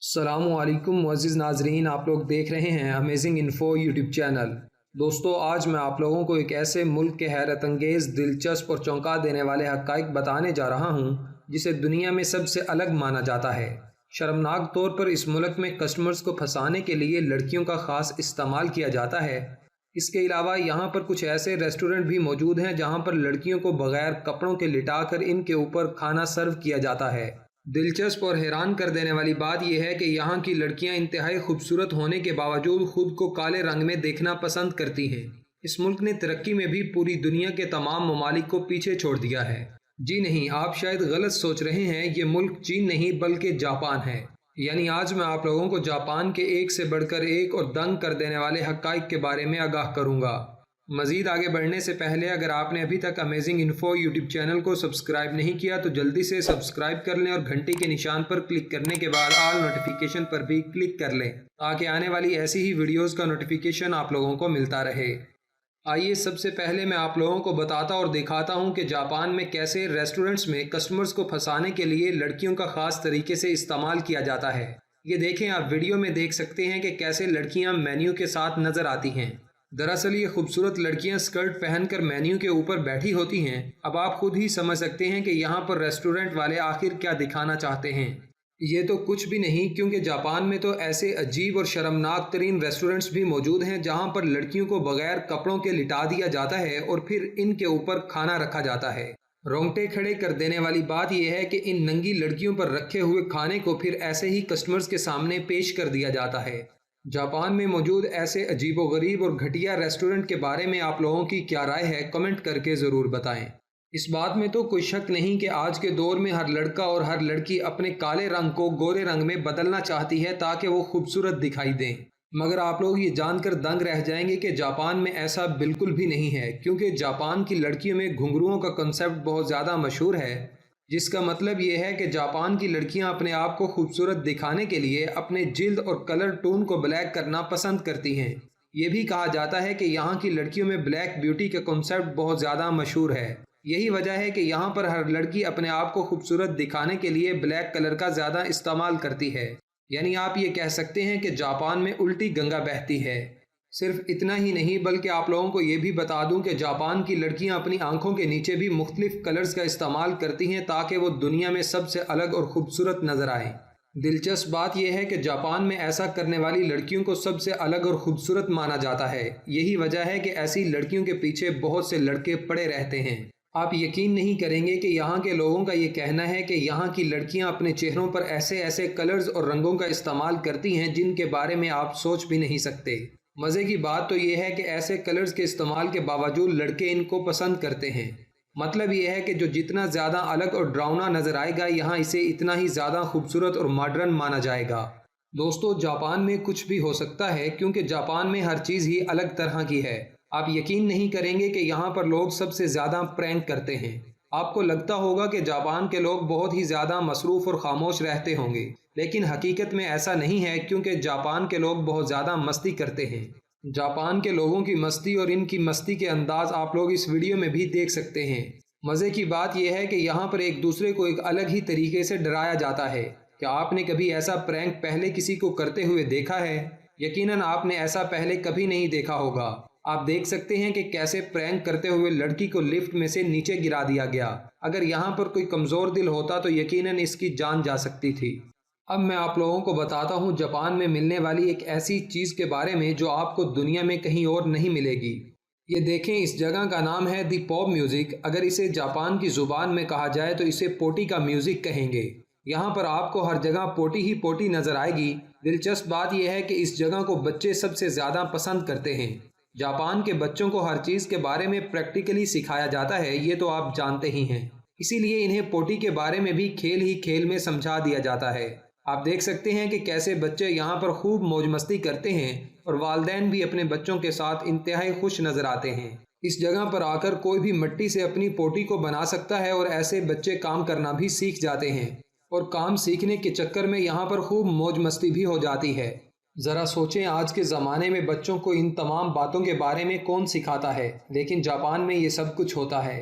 السلام علیکم معزز ناظرین، آپ لوگ دیکھ رہے ہیں امیزنگ انفو یوٹیوب چینل۔ دوستو، آج میں آپ لوگوں کو ایک ایسے ملک کے حیرت انگیز، دلچسپ اور چونکا دینے والے حقائق بتانے جا رہا ہوں جسے دنیا میں سب سے الگ مانا جاتا ہے۔ شرمناک طور پر اس ملک میں کسٹمرز کو پھنسانے کے لیے لڑکیوں کا خاص استعمال کیا جاتا ہے۔ اس کے علاوہ یہاں پر کچھ ایسے ریسٹورنٹ بھی موجود ہیں جہاں پر لڑکیوں کو بغیر کپڑوں کے لٹا کر ان کے اوپر کھانا سرو کیا جاتا ہے۔ دلچسپ اور حیران کر دینے والی بات یہ ہے کہ یہاں کی لڑکیاں انتہائی خوبصورت ہونے کے باوجود خود کو کالے رنگ میں دیکھنا پسند کرتی ہیں۔ اس ملک نے ترقی میں بھی پوری دنیا کے تمام ممالک کو پیچھے چھوڑ دیا ہے۔ جی نہیں، آپ شاید غلط سوچ رہے ہیں، یہ ملک چین نہیں بلکہ جاپان ہے۔ یعنی آج میں آپ لوگوں کو جاپان کے ایک سے بڑھ کر ایک اور دنگ کر دینے والے حقائق کے بارے میں آگاہ کروں گا۔ مزید آگے بڑھنے سے پہلے اگر آپ نے ابھی تک امیزنگ انفو یوٹیوب چینل کو سبسکرائب نہیں کیا تو جلدی سے سبسکرائب کر لیں اور گھنٹی کے نشان پر کلک کرنے کے بعد آل نوٹیفیکیشن پر بھی کلک کر لیں تاکہ آنے والی ایسی ہی ویڈیوز کا نوٹیفیکیشن آپ لوگوں کو ملتا رہے۔ آئیے سب سے پہلے میں آپ لوگوں کو بتاتا اور دکھاتا ہوں کہ جاپان میں کیسے ریسٹورنٹس میں کسٹمرز کو پھنسانے کے لیے لڑکیوں کا خاص طریقے سے استعمال کیا جاتا ہے۔ یہ دیکھیں، آپ ویڈیو میں دیکھ سکتے ہیں کہ کیسے لڑکیاں مینیو کے ساتھ نظر آتی ہیں۔ دراصل یہ خوبصورت لڑکیاں سکرٹ پہن کر مینیو کے اوپر بیٹھی ہوتی ہیں۔ اب آپ خود ہی سمجھ سکتے ہیں کہ یہاں پر ریسٹورنٹ والے آخر کیا دکھانا چاہتے ہیں۔ یہ تو کچھ بھی نہیں، کیونکہ جاپان میں تو ایسے عجیب اور شرمناک ترین ریسٹورنٹس بھی موجود ہیں جہاں پر لڑکیوں کو بغیر کپڑوں کے لٹا دیا جاتا ہے اور پھر ان کے اوپر کھانا رکھا جاتا ہے۔ رونگٹے کھڑے کر دینے والی بات یہ ہے کہ ان ننگی لڑکیوں پر رکھے ہوئے کھانے کو پھر ایسے ہی کسٹمرز کے سامنے پیش کر دیا جاتا ہے۔ جاپان میں موجود ایسے عجیب و غریب اور گھٹیا ریسٹورنٹ کے بارے میں آپ لوگوں کی کیا رائے ہے، کمنٹ کر کے ضرور بتائیں۔ اس بات میں تو کوئی شک نہیں کہ آج کے دور میں ہر لڑکا اور ہر لڑکی اپنے کالے رنگ کو گورے رنگ میں بدلنا چاہتی ہے تاکہ وہ خوبصورت دکھائی دیں، مگر آپ لوگ یہ جان کر دنگ رہ جائیں گے کہ جاپان میں ایسا بالکل بھی نہیں ہے، کیونکہ جاپان کی لڑکیوں میں گھنگروؤں کا کنسیپٹ بہت زیادہ مشہور ہے، جس کا مطلب یہ ہے کہ جاپان کی لڑکیاں اپنے آپ کو خوبصورت دکھانے کے لیے اپنے جلد اور کلر ٹون کو بلیک کرنا پسند کرتی ہیں۔ یہ بھی کہا جاتا ہے کہ یہاں کی لڑکیوں میں بلیک بیوٹی کا کنسیپٹ بہت زیادہ مشہور ہے۔ یہی وجہ ہے کہ یہاں پر ہر لڑکی اپنے آپ کو خوبصورت دکھانے کے لیے بلیک کلر کا زیادہ استعمال کرتی ہے۔ یعنی آپ یہ کہہ سکتے ہیں کہ جاپان میں الٹی گنگا بہتی ہے۔ صرف اتنا ہی نہیں بلکہ آپ لوگوں کو یہ بھی بتا دوں کہ جاپان کی لڑکیاں اپنی آنکھوں کے نیچے بھی مختلف کلرز کا استعمال کرتی ہیں تاکہ وہ دنیا میں سب سے الگ اور خوبصورت نظر آئیں۔ دلچسپ بات یہ ہے کہ جاپان میں ایسا کرنے والی لڑکیوں کو سب سے الگ اور خوبصورت مانا جاتا ہے۔ یہی وجہ ہے کہ ایسی لڑکیوں کے پیچھے بہت سے لڑکے پڑے رہتے ہیں۔ آپ یقین نہیں کریں گے کہ یہاں کے لوگوں کا یہ کہنا ہے کہ یہاں کی لڑکیاں اپنے چہروں پر ایسے ایسے کلرز اور رنگوں کا استعمال کرتی ہیں جن کے بارے میں آپ سوچ بھی نہیں سکتے۔ مزے کی بات تو یہ ہے کہ ایسے کلرز کے استعمال کے باوجود لڑکے ان کو پسند کرتے ہیں۔ مطلب یہ ہے کہ جو جتنا زیادہ الگ اور ڈراؤنا نظر آئے گا، یہاں اسے اتنا ہی زیادہ خوبصورت اور ماڈرن مانا جائے گا۔ دوستو، جاپان میں کچھ بھی ہو سکتا ہے کیونکہ جاپان میں ہر چیز ہی الگ طرح کی ہے۔ آپ یقین نہیں کریں گے کہ یہاں پر لوگ سب سے زیادہ پرینک کرتے ہیں۔ آپ کو لگتا ہوگا کہ جاپان کے لوگ بہت ہی زیادہ مصروف اور خاموش رہتے ہوں گے، لیکن حقیقت میں ایسا نہیں ہے، کیونکہ جاپان کے لوگ بہت زیادہ مستی کرتے ہیں۔ جاپان کے لوگوں کی مستی اور ان کی مستی کے انداز آپ لوگ اس ویڈیو میں بھی دیکھ سکتے ہیں۔ مزے کی بات یہ ہے کہ یہاں پر ایک دوسرے کو ایک الگ ہی طریقے سے ڈرایا جاتا ہے۔ کیا آپ نے کبھی ایسا پرینک پہلے کسی کو کرتے ہوئے دیکھا ہے؟ یقیناً آپ نے ایسا پہلے کبھی نہیں دیکھا ہوگا۔ آپ دیکھ سکتے ہیں کہ کیسے پرینک کرتے ہوئے لڑکی کو لفٹ میں سے نیچے گرا دیا گیا۔ اگر یہاں پر کوئی کمزور دل ہوتا تو یقیناً اس کی جان جا سکتی تھی۔ اب میں آپ لوگوں کو بتاتا ہوں جاپان میں ملنے والی ایک ایسی چیز کے بارے میں جو آپ کو دنیا میں کہیں اور نہیں ملے گی۔ یہ دیکھیں، اس جگہ کا نام ہے دی پاپ میوزک۔ اگر اسے جاپان کی زبان میں کہا جائے تو اسے پوٹی کا میوزک کہیں گے۔ یہاں پر آپ کو ہر جگہ پوٹی ہی پوٹی نظر آئے گی۔ دلچسپ بات یہ ہے کہ اس جگہ کو بچے سب سے زیادہ پسند کرتے ہیں۔ جاپان کے بچوں کو ہر چیز کے بارے میں پریکٹیکلی سکھایا جاتا ہے، یہ تو آپ جانتے ہی ہیں۔ اسی لیے انہیں پوٹی کے بارے میں بھی کھیل ہی کھیل میں سمجھا دیا جاتا ہے۔ آپ دیکھ سکتے ہیں کہ کیسے بچے یہاں پر خوب موج مستی کرتے ہیں اور والدین بھی اپنے بچوں کے ساتھ انتہائی خوش نظر آتے ہیں۔ اس جگہ پر آ کر کوئی بھی مٹی سے اپنی پوٹی کو بنا سکتا ہے اور ایسے بچے کام کرنا بھی سیکھ جاتے ہیں، اور کام سیکھنے کے چکر میں یہاں پر خوب موج مستی بھی ہو جاتی ہے۔ ذرا سوچیں، آج کے زمانے میں بچوں کو ان تمام باتوں کے بارے میں کون سکھاتا ہے، لیکن جاپان میں یہ سب کچھ ہوتا ہے۔